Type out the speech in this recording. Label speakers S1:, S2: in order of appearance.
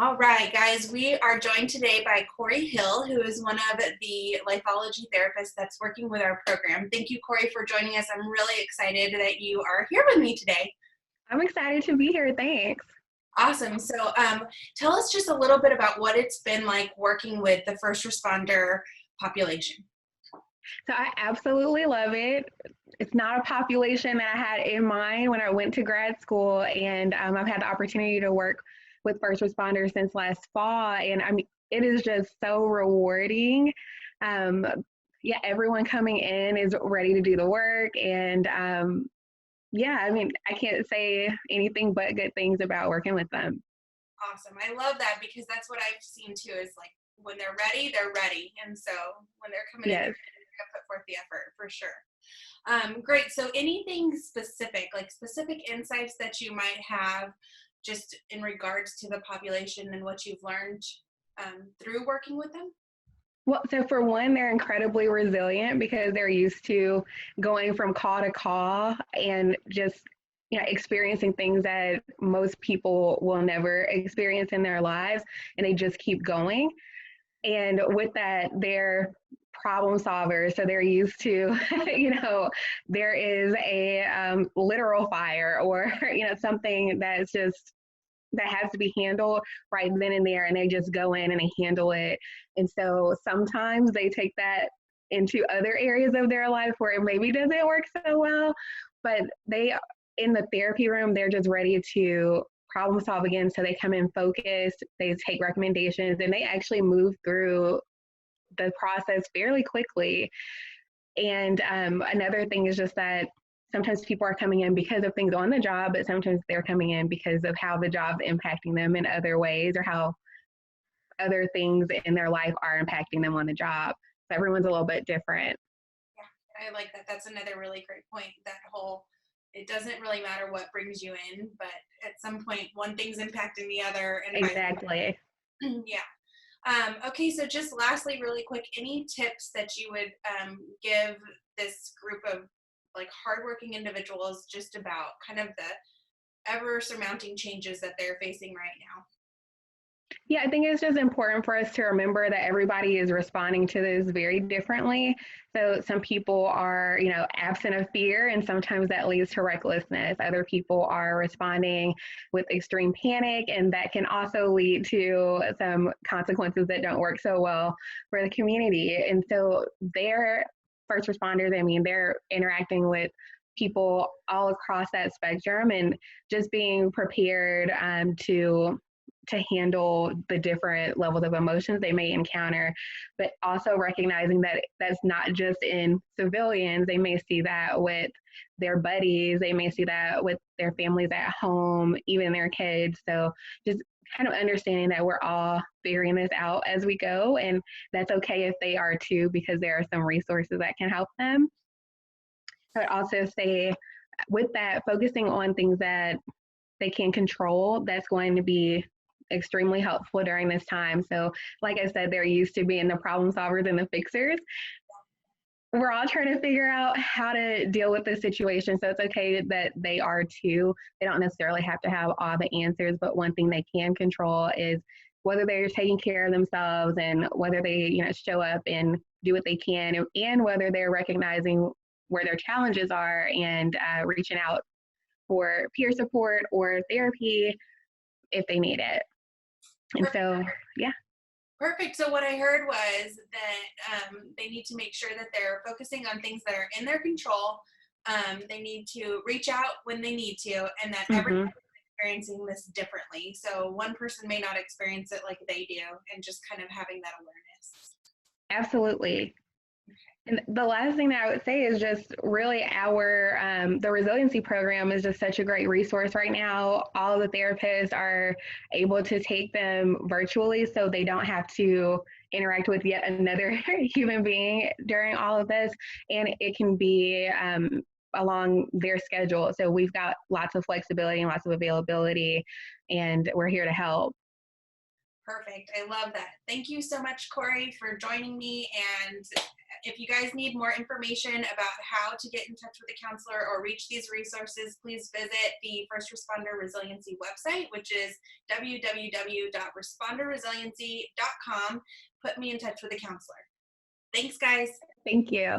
S1: All right, guys, we are joined today by Cori Hill, who is one of the Lifeologie therapists that's working with our program. Thank you, Cori, for joining us. I'm really excited that you are here with me today.
S2: I'm excited to be here. Thanks.
S1: Awesome. So tell us just a little bit about what it's been like working with the first responder population.
S2: So I absolutely love it. It's not a population that I had in mind when I went to grad school, and I've had the opportunity to work with first responders since last fall, and it is just so rewarding. Um, yeah, everyone coming in is ready to do the work, and yeah, I can't say anything but good things about working with them.
S1: Awesome. I love that because that's what I've seen too is like when they're ready, they're ready. And so when they're coming in, they're
S2: Yes.
S1: going to put forth the effort for sure. Great. So anything specific, like specific insights that you might have just in regards to the population and what you've learned through working with them?
S2: Well, so for one, they're incredibly resilient because they're used to going from call to call and just experiencing things that most people will never experience in their lives, and they just keep going. And with that, they're problem solvers, so they're used to, there is a literal fire or something that has to be handled right then and there, and they just go in and they handle it. And so sometimes they take that into other areas of their life where it maybe doesn't work so well, but they in the therapy room, they're just ready to problem solve again. So they come in focused, they take recommendations, and they actually move through the process fairly quickly. And another thing is just that sometimes people are coming in because of things on the job, but sometimes they're coming in because of how the job's impacting them in other ways, or how other things in their life are impacting them on the job. So everyone's a little bit different.
S1: Yeah, I like that. That's another really great point. That whole, it doesn't really matter what brings you in, but at some point, one thing's impacting the other. And
S2: Exactly.
S1: yeah. Okay, so just lastly, really quick, any tips that you would give this group of like hardworking individuals just about kind of the ever surmounting changes that they're facing right now?
S2: Yeah, I think it's just important for us to remember that everybody is responding to this very differently. So some people are, absent of fear, and sometimes that leads to recklessness. Other people are responding with extreme panic, and that can also lead to some consequences that don't work so well for the community. And so they're first responders, they're interacting with people all across that spectrum, and just being prepared to handle the different levels of emotions they may encounter, but also recognizing that that's not just in civilians. They may see that with their buddies, they may see that with their families at home, even their kids. So just kind of understanding that we're all figuring this out as we go, and that's okay if they are too, because there are some resources that can help them. But also say with that, focusing on things that they can control, that's going to be extremely helpful during this time. So like I said, they're used to being the problem solvers and the fixers. We're all trying to figure out how to deal with this situation. So it's okay that they are too. They don't necessarily have to have all the answers, but one thing they can control is whether they're taking care of themselves, and whether they, show up and do what they can, and whether they're recognizing where their challenges are, and reaching out for peer support or therapy if they need it. And so, yeah.
S1: Perfect. So what I heard was that they need to make sure that they're focusing on things that are in their control. They need to reach out when they need to, and that everyone's experiencing this differently. So one person may not experience it like they do, and just kind of having that awareness.
S2: Absolutely. And the last thing that I would say is just really the resiliency program is just such a great resource right now. All the therapists are able to take them virtually, so they don't have to interact with yet another human being during all of this. And it can be along their schedule. So we've got lots of flexibility and lots of availability, and we're here to help.
S1: Perfect. I love that. Thank you so much, Cori, for joining me and if you guys need more information about how to get in touch with a counselor or reach these resources, please visit the First Responder Resiliency website, which is www.responderresiliency.com. Put me in touch with a counselor. Thanks, guys.
S2: Thank you.